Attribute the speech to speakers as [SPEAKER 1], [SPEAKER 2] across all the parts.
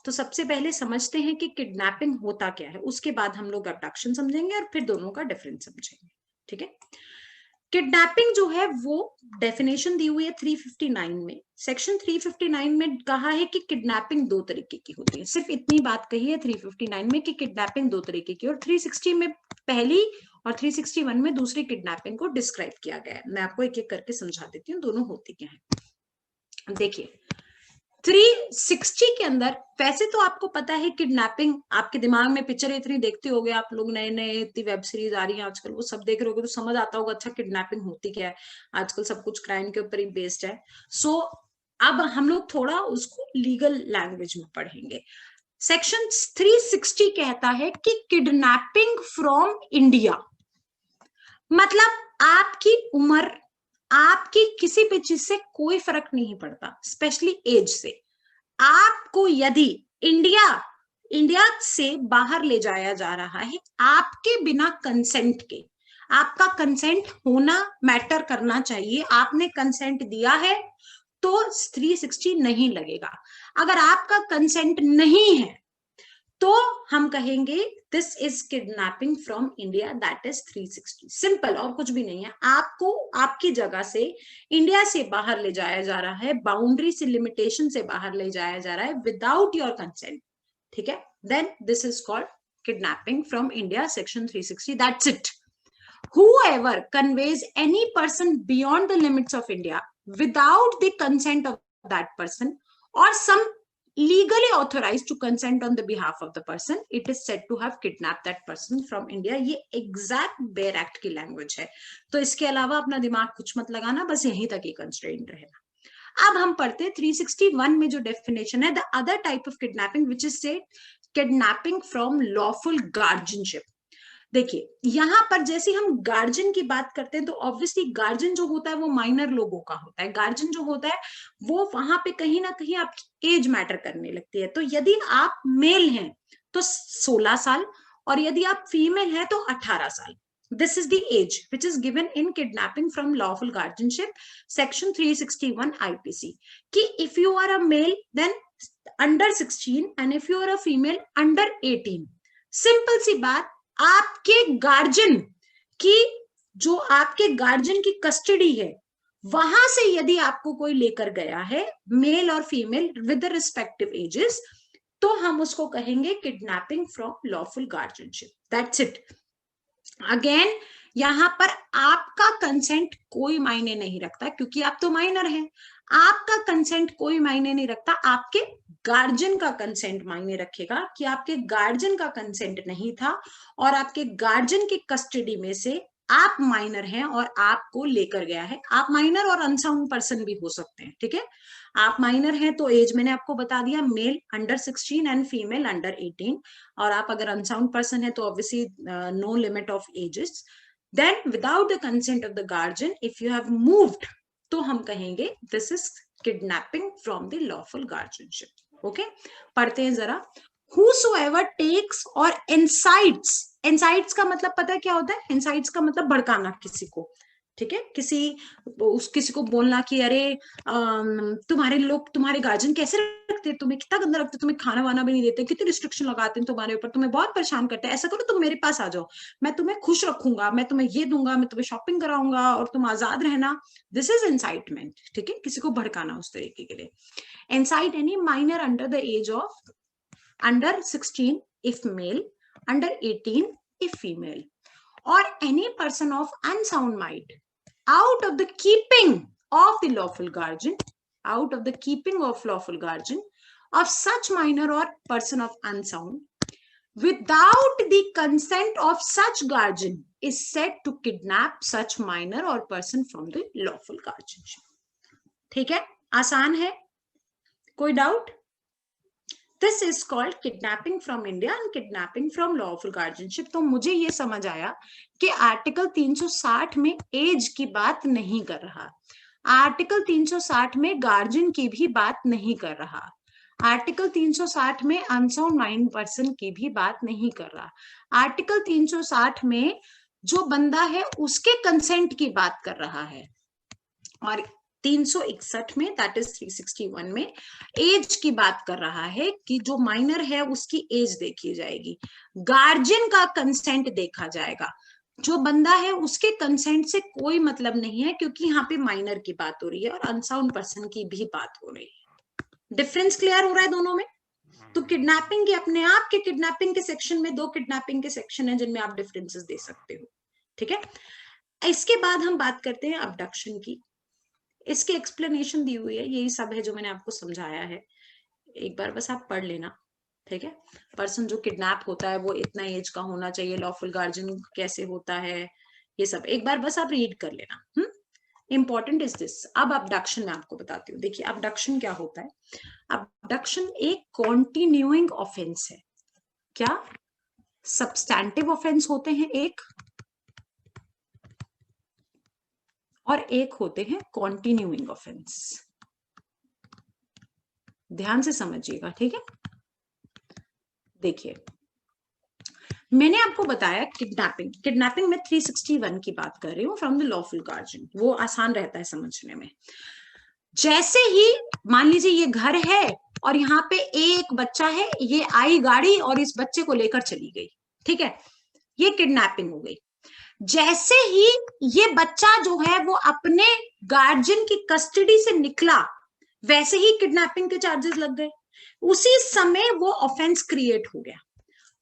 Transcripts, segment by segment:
[SPEAKER 1] तो सबसे पहले समझते हैं कि किडनैपिंग होता क्या है, उसके बाद हम लोग अबडक्शन समझेंगे और फिर दोनों का डिफरेंस समझेंगे। ठीक है, किडनैपिंग जो है वो डेफिनेशन दी हुई है 359 में। सेक्शन 359 में कहा है कि किडनैपिंग दो तरीके की होती है, सिर्फ इतनी बात कही है 359 में कि किडनैपिंग दो तरीके की, और 360 में पहली और 361 में दूसरी किडनैपिंग को डिस्क्राइब किया गया है। मैं आपको एक एक करके समझा देती हूँ दोनों होती क्या है। देखिए 360 के अंदर, वैसे तो आपको पता है किडनैपिंग, आपके दिमाग में पिक्चर इतनी देखते होगे आप लोग, नए नए इतनी वेब सीरीज आ रही हैं आजकल, वो सब देख रहे होगे तो समझ आता होगा अच्छा किडनैपिंग होती क्या है। आजकल सब कुछ क्राइम के ऊपर ही बेस्ड है। सो अब हम लोग थोड़ा उसको लीगल लैंग्वेज में पढ़ेंगे। सेक्शन 360 कहता है कि किडनैपिंग फ्रॉम इंडिया, मतलब आपकी उम्र, आपकी किसी भी चीज से कोई फर्क नहीं पड़ता, स्पेशली एज से। आपको यदि इंडिया इंडिया से बाहर ले जाया जा रहा है आपके बिना कंसेंट के, आपका कंसेंट होना मैटर करना चाहिए, आपने कंसेंट दिया है तो 360 नहीं लगेगा। अगर आपका कंसेंट नहीं है तो हम कहेंगे this is kidnapping from India, that is 360। Simple, और कुछ भी नहीं है। आपको आपकी जगह से इंडिया से बाहर ले जाया जा रहा है, बाउंड्री से, लिमिटेशन से बाहर ले जाया जा रहा है विदाउट योर कंसेंट, ठीक है, then this is called kidnapping from India, section 360, that's it. Whoever conveys any person beyond the limits of India without the consent of that person or some legally authorized to consent on the behalf of the person, it is said to have kidnapped that person from India। ये exact bare act की language है, तो इसके अलावा अपना दिमाग कुछ मत लगाना, बस यहीं तक ही कंस्ट्रेंट रहेगा। अब हम पढ़ते हैं 361 में जो डेफिनेशन है, the other type of kidnapping which is से किडनैपिंग फ्रॉम लॉफुल गार्जियनशिप। देखिए यहां पर जैसे हम गार्जियन की बात करते हैं तो ऑब्वियसली गार्जियन जो होता है वो माइनर लोगों का होता है। गार्जियन जो होता है वो वहां पे कहीं ना कहीं आपकी एज मैटर करने लगती है। तो यदि आप मेल हैं तो 16 साल, और यदि आप फीमेल हैं तो 18 साल। This is the age which is given in kidnapping from lawful guardianship, section 361 IPC, कि if you are a male then under 16 and if you are a female under 18। Simple सी बात, आपके गार्जियन की, जो आपके गार्जियन की custody है, वहां से यदि आपको कोई लेकर गया है, मेल और फीमेल विद रिस्पेक्टिव एजेस, तो हम उसको कहेंगे kidnapping from lawful guardianship, that's it. Again यहां पर आपका कंसेंट कोई मायने नहीं रखता, क्योंकि आप तो माइनर हैं। आपका कंसेंट कोई मायने नहीं रखता, आपके गार्जियन का कंसेंट मायने रखेगा, कि आपके गार्जियन का कंसेंट नहीं था और आपके गार्जियन की कस्टडी में से आप माइनर हैं और आपको लेकर गया है। आप माइनर और अनसाउंड पर्सन भी हो सकते हैं, ठीक है। आप माइनर हैं तो एज मैंने आपको बता दिया, male under 16 and female under 18, और आप अगर अनसाउंड पर्सन है तो obviously no limit of ages. Then without the consent of the guardian if you have moved, तो हम कहेंगे this is kidnapping from the lawful guardianship. Okay, पढ़ते हैं जरा। Whosoever takes और incites का मतलब पता है क्या होता है? incites का मतलब भड़काना किसी को, ठीक है। किसी को बोलना कि अरे तुम्हारे लोग, तुम्हारे गार्जियन कैसे रखते हैं तुम्हें, कितना गंदा रखते हैं तुम्हें, खाना वाना भी नहीं देते, कितनी रिस्ट्रिक्शन लगाते हैं तुम्हारे ऊपर, तुम्हें बहुत परेशान करते हैं, ऐसा करो तुम मेरे पास आ जाओ, मैं तुम्हें खुश रखूंगा, मैं तुम्हें ये दूंगा, मैं तुम्हें शॉपिंग कराऊंगा और तुम आजाद रहना। दिस इज इंसाइटमेंट, ठीक है, किसी को भड़काना उस तरीके के लिए। incite any minor under the age of under 16 if male, under 18 if female, or any person of unsound mind out of the keeping of the lawful guardian, out of the keeping of lawful guardian of such minor or person of unsound without the consent of such guardian is said to kidnap such minor or person from the lawful guardianship। ठीक है, आसान है, कोई doubt? This is called kidnapping from India and kidnapping from lawful guardianship। तो मुझे ये समझ आया कि आर्टिकल 360 में एज की बात नहीं कर रहा, आर्टिकल 360 में गार्जियन की भी बात नहीं कर रहा, आर्टिकल 360 में अनसाउंड माइंड पर्सन की भी बात नहीं कर रहा, आर्टिकल 360 में जो बंदा है उसके कंसेंट की बात कर रहा है। और 361 में, दैट इज 361 में एज की बात कर रहा है कि जो माइनर है उसकी एज देखी जाएगी, गार्जियन का कंसेंट देखा जाएगा। जो बंदा है उसके कंसेंट से कोई मतलब नहीं है, क्योंकि यहाँ पे माइनर की बात हो रही है और अनसाउंड पर्सन की भी बात हो रही है। डिफरेंस क्लियर हो रहा है दोनों में? तो किडनैपिंग के अपने आप के किडनैपिंग के सेक्शन में 2 किडनैपिंग के सेक्शन है जिनमें आप डिफरेंसेस दे सकते हो, ठीक है। इसके बाद हम बात करते हैं अबडक्शन की। इसकी एक्सप्लेनेशन दी हुई है, यही सब है जो मैंने आपको समझाया है, एक बार बस आप पढ़ लेना, ठीक है। पर्सन जो किडनैप होता है वो इतना एज का होना चाहिए, लॉफुल गार्जियन कैसे होता है, ये सब एक बार बस आप रीड कर लेना। Important is this. अब अबडक्शन में आपको बताती हूँ। देखिए अबडक्शन क्या होता है। अबडक्शन एक कॉन्टिन्यूइंग ऑफेंस है। क्या सब्सटैंटिव ऑफेंस होते हैं एक, और एक होते हैं कॉन्टिन्यूइंग ऑफेंस। ध्यान से समझिएगा, ठीक है। देखिए मैंने आपको बताया किडनैपिंग में 361 की बात कर रही हूँ, फ्रॉम द लॉफुल गार्जियन, वो आसान रहता है समझने में। जैसे ही मान लीजिए ये घर है और यहाँ पे एक बच्चा है, ये आई गाड़ी और इस बच्चे को लेकर चली गई, ठीक है, ये किडनैपिंग हो गई। जैसे ही ये बच्चा जो है वो अपने गार्जियन की कस्टडी से निकला, वैसे ही किडनैपिंग के चार्जेस लग गए, उसी समय वो ऑफेंस क्रिएट हो गया।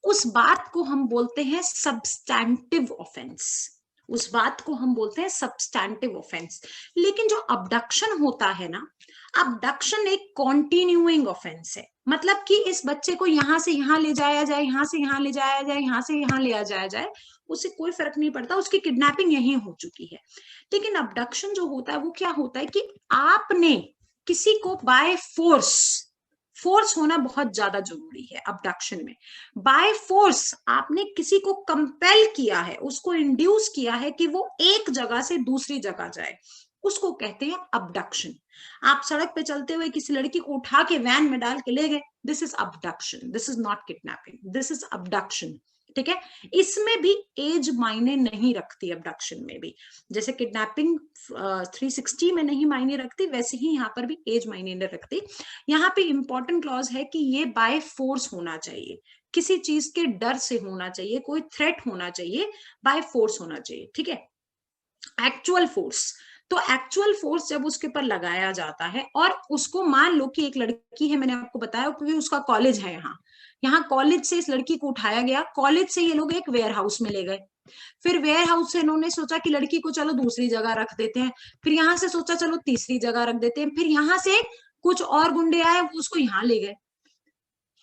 [SPEAKER 1] उस बात को हम बोलते हैं सब्सटैंटिव ऑफेंस, उस बात को हम बोलते हैं सब्सटैंटिव ऑफेंस। लेकिन जो अबडक्शन होता है ना, अबडक्शन एक कॉन्टिन्यूइंग ऑफेंस है। मतलब कि इस बच्चे को यहां से यहां ले जाया जाए, यहां से यहां ले जाया जाए, यहां से यहां ले जाया जाए, उससे कोई फर्क नहीं पड़ता, उसकी किडनैपिंग यहीं हो चुकी है। लेकिन अबडक्शन जो होता है वो क्या होता है कि आपने किसी को बाय फोर्स होना बहुत ज्यादा जरूरी है अबडक्शन में। बाय फोर्स आपने किसी को कंपेल किया है, उसको इंड्यूस किया है कि वो एक जगह से दूसरी जगह जाए, उसको कहते हैं अबडक्शन। आप सड़क पे चलते हुए किसी लड़की को उठा के वैन में डाल के ले गए, this is abduction, this is not kidnapping, this is abduction, ठीक है। इसमें भी एज मायने नहीं रखती, अबडक्शन में भी जैसे किडनैपिंग 360 में नहीं मायने रखती, वैसे ही यहाँ पर भी एज मायने नहीं रखती। यहाँ पे इंपॉर्टेंट क्लॉज है कि ये बाय फोर्स होना चाहिए, किसी चीज के डर से होना चाहिए, कोई थ्रेट होना चाहिए, बाय फोर्स होना चाहिए, ठीक है। एक्चुअल फोर्स, तो एक्चुअल फोर्स जब उसके ऊपर लगाया जाता है और उसको मान लो कि एक लड़की है, मैंने आपको बताया क्योंकि उसका कॉलेज है, यहाँ कॉलेज से इस लड़की को उठाया गया, कॉलेज से ये लोग एक वेयर हाउस में ले गए, फिर वेयर हाउस से इन्होंने सोचा कि लड़की को चलो दूसरी जगह रख देते हैं, फिर यहाँ से सोचा चलो तीसरी जगह रख देते हैं, फिर यहाँ से कुछ और गुंडे आए वो उसको यहाँ ले गए।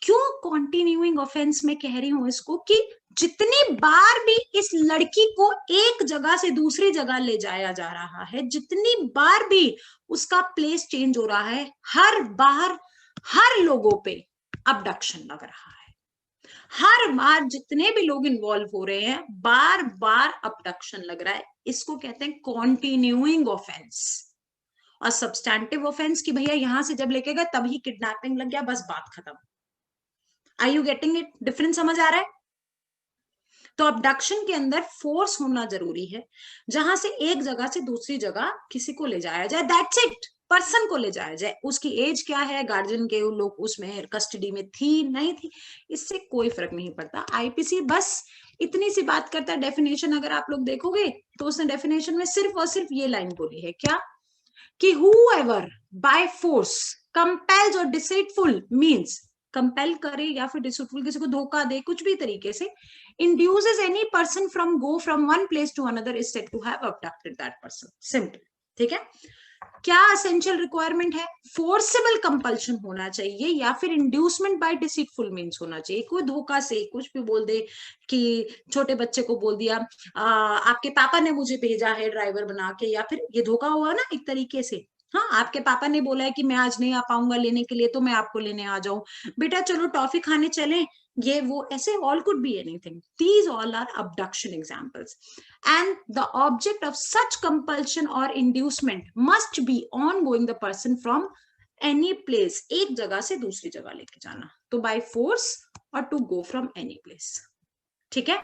[SPEAKER 1] क्यों कॉन्टिन्यूइंग ऑफेंस में कह रही हूं इसको, कि जितनी बार भी इस लड़की को एक जगह से दूसरी जगह ले जाया जा रहा है, जितनी बार भी उसका प्लेस चेंज हो रहा है, हर बार हर लोगों पे अबडक्शन लग रहा है, हर बार जितने भी लोग इन्वॉल्व हो रहे हैं बार बार अबडक्शन लग रहा है, इसको कहते हैं कॉन्टिन्यूइंग ऑफेंस। और सब्सटैंटिव ऑफेंस की भैया यहां से जब लेके गए तभी किडनैपिंग लग गया, बस बात खत्म। Are you getting it? Difference समझ आ रहा है? तो अबडक्शन के अंदर फोर्स होना जरूरी है, जहां से एक जगह से दूसरी जगह किसी को ले जाया जाए, दैट्स इट, पर्सन को ले जाया जाए। उसकी एज क्या है, गार्जियन के लोग उसमें कस्टडी में थी नहीं थी, इससे कोई फर्क नहीं पड़ता। आईपीसी बस इतनी सी बात करता है। डेफिनेशन अगर आप लोग देखोगे तो उसने डेफिनेशन में सिर्फ और सिर्फ ये लाइन बोली है, क्या, कि whoever by force compels or deceitful means, compel करे या फिर डिसीटफुल, किसी को धोखा दे, कुछ भी तरीके से, induces any person from go from one place to another is said to have abducted that person, simple, ठीक है। क्या असेंशियल रिक्वायरमेंट है? फोर्सेबल कंपल्शन होना चाहिए या फिर इंड्यूसमेंट बाय डिसीटफुल मीन्स होना चाहिए। कोई धोखा से कुछ भी बोल दे, कि छोटे बच्चे को बोल दिया आपके पापा ने मुझे भेजा है ड्राइवर बना के, या फिर ये धोखा हुआ ना एक तरीके से। हाँ, आपके पापा ने बोला है कि मैं आज नहीं आ पाऊंगा लेने के लिए, तो मैं आपको लेने आ जाऊं, बेटा चलो टॉफी खाने चलें, ये वो ऐसे, all could be anything, these all are abduction examples. and the object of such compulsion or inducement must be ongoing the person from any place, एक जगह से दूसरी जगह लेके जाना, तो by force और to go from any place, ठीक है।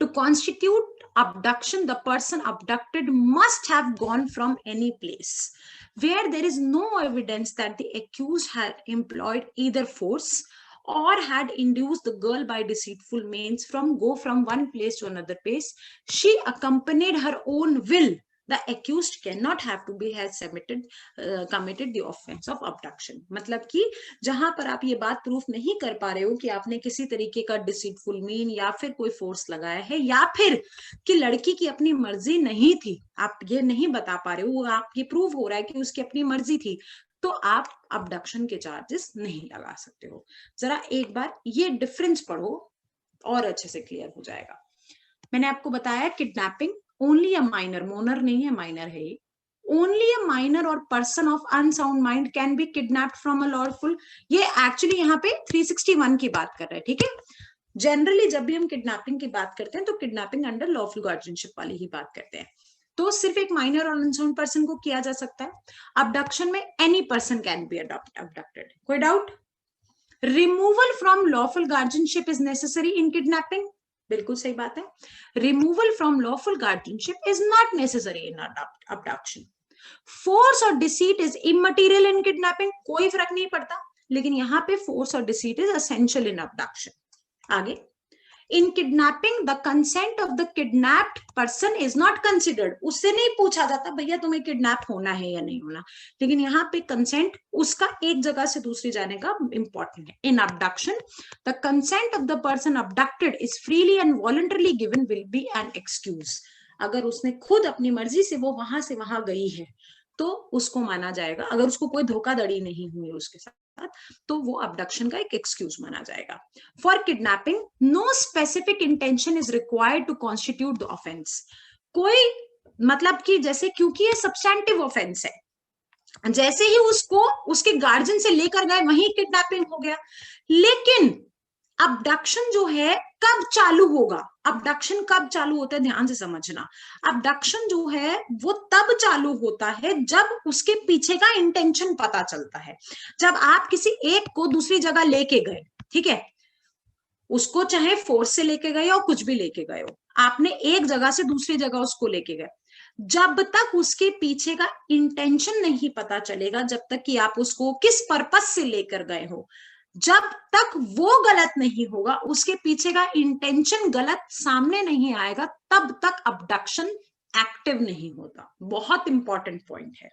[SPEAKER 1] To constitute abduction, the person abducted must have gone from any place where there is no evidence that the accused had employed either force or had induced the girl by deceitful means from one place to another place. She accompanied her own will. The accused cannot have to be has committed the offense of abduction. मतलब कि जहां पर आप ये बात proof नहीं कर पा रहे हो कि आपने किसी तरीके का डिसीटफुल मीन या फिर कोई फोर्स लगाया है या फिर कि लड़की की अपनी मर्जी नहीं थी, आप ये नहीं बता पा रहे हो, आप ये प्रूव हो रहा है कि उसकी अपनी मर्जी थी, तो आप अबडक्शन के चार्जेस नहीं लगा सकते हो। जरा एक बार ये डिफरेंस पढ़ो और अच्छे से क्लियर हो जाएगा। मैंने आपको बताया किडनैपिंग ओनली अ माइनर, मोनर नहीं है, माइनर है ये। ओनली अ माइनर और person of unsound mind can be kidnapped from a lawful, ये एक्चुअली यहाँ पे 361 की बात कर रहे हैं, ठीक है। जनरली जब भी हम किडनैपिंग की बात करते हैं तो किडनैपिंग अंडर लॉफुल गार्जियनशिप वाली ही बात करते हैं, तो सिर्फ एक माइनर और अनसाउंड पर्सन को किया जा सकता है। अबडक्शन में any person can be abducted. कोई doubt? Removal from lawful guardianship is necessary in kidnapping, बिल्कुल सही बात है। Removal from lawful guardianship is not necessary in abduction. Force और deceit is immaterial in kidnapping, कोई फर्क नहीं पड़ता, लेकिन यहाँ पे फोर्स और deceit is essential in abduction. आगे, in kidnapping the consent of the kidnapped person is not considered, उससे नहीं पूछा जाता भैया तुम्हें किडनैप होना है या नहीं होना, लेकिन यहाँ पे कंसेंट उसका एक जगह से दूसरी जाने का इंपॉर्टेंट है। In abduction the consent of the person abducted is freely and voluntarily given will be an excuse. अगर उसने खुद अपनी मर्जी से वो वहां से वहां गई है तो उसको माना जाएगा, अगर उसको कोई धोखाधड़ी नहीं हुई उसके साथ तो वो अबडक्शन का एक एक्सक्यूज माना जाएगा। For kidnapping no specific intention is required to constitute the offence, कोई मतलब कि जैसे क्योंकि ये सब्सटैंटिव ऑफेंस है, जैसे ही उसको उसके गार्जियन से लेकर गए वहीं किडनैपिंग हो गया। लेकिन अबडक्शन जो है कब चालू होगा, अबडक्शन कब चालू होता है, ध्यान से समझना। अबडक्शन जो है वो तब चालू होता है जब उसके पीछे का इंटेंशन पता चलता है। जब आप किसी एक को दूसरी जगह लेके गए, ठीक है, उसको चाहे फोर्स से लेके गए और कुछ भी लेके गए हो, आपने एक जगह से दूसरी जगह उसको लेके गए, जब तक उसके पीछे का इंटेंशन नहीं पता चलेगा, जब तक कि आप उसको किस पर्पस से लेकर गए हो, जब तक वो गलत नहीं होगा, उसके पीछे का इंटेंशन गलत सामने नहीं आएगा, तब तक अबडक्शन एक्टिव नहीं होता। बहुत इंपॉर्टेंट पॉइंट है,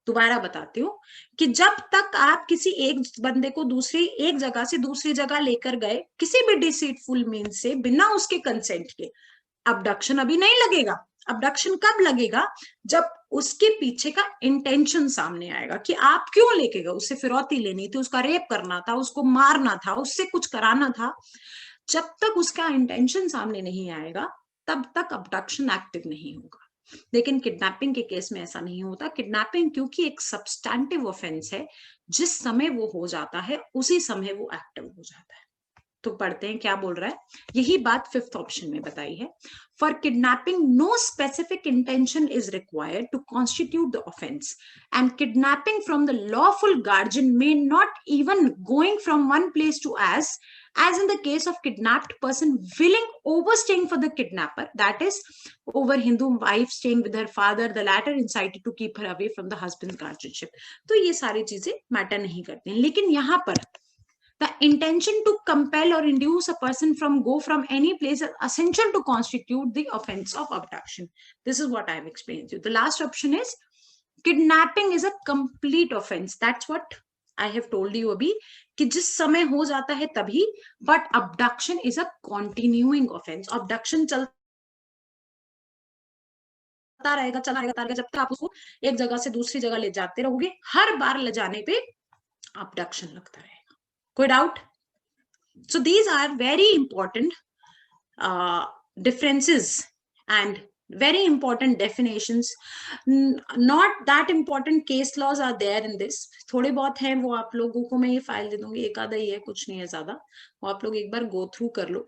[SPEAKER 1] दोबारा बताती हूँ कि जब तक आप किसी एक बंदे को दूसरी एक जगह से दूसरी जगह लेकर गए किसी भी डिसीटफुल मीन से बिना उसके कंसेंट के, अबडक्शन अभी नहीं लगेगा। अबडक्शन कब लगेगा, जब उसके पीछे का इंटेंशन सामने आएगा कि आप क्यों लेके गए, उससे फिरौती लेनी थी, उसका रेप करना था, उसको मारना था, उससे कुछ कराना था। जब तक उसका इंटेंशन सामने नहीं आएगा तब तक अबडक्शन एक्टिव नहीं होगा। लेकिन किडनैपिंग के केस में ऐसा नहीं होता। किडनैपिंग क्योंकि एक सब्सटैंटिव ऑफेंस है, जिस समय वो हो जाता है उसी समय वो एक्टिव हो जाता है। तो पढ़ते हैं क्या बोल रहा है, यही बात 5th ऑप्शन में बताई है। For kidnapping no specific intention is required to constitute the offence and kidnapping from the lawful guardian may not even going from one place to as in the case of kidnapped person willing overstaying for the kidnapper, that is over Hindu wife staying with her father, the latter incited to keep her away from the husband's guardianship। तो ये सारी चीजें matter नहीं करती हैं, लेकिन यहाँ पर the intention to compel or induce a person from any place is essential to constitute the offense of abduction. This is what I have explained to you. The last option is kidnapping is a complete offense. That's what I have told you अभी कि जिस समय हो जाता है तभी, but abduction is a continuing offense. abduction चलता रहेगा, चला रहेगा जब तक आप उसको एक जगह से दूसरी जगह ले जाते रहोगे, हर बार ले जाने पे abduction लगता रहेगा। कोई doubt? So these are very important differences and very important definitions. Not that important case laws are there in this. थोड़े बहुत हैं, वो आप लोगों को मैं ये फाइल दे दूंगी, एक आधा ही है, कुछ नहीं है ज्यादा, वो आप लोग एक बार गो थ्रू कर लो।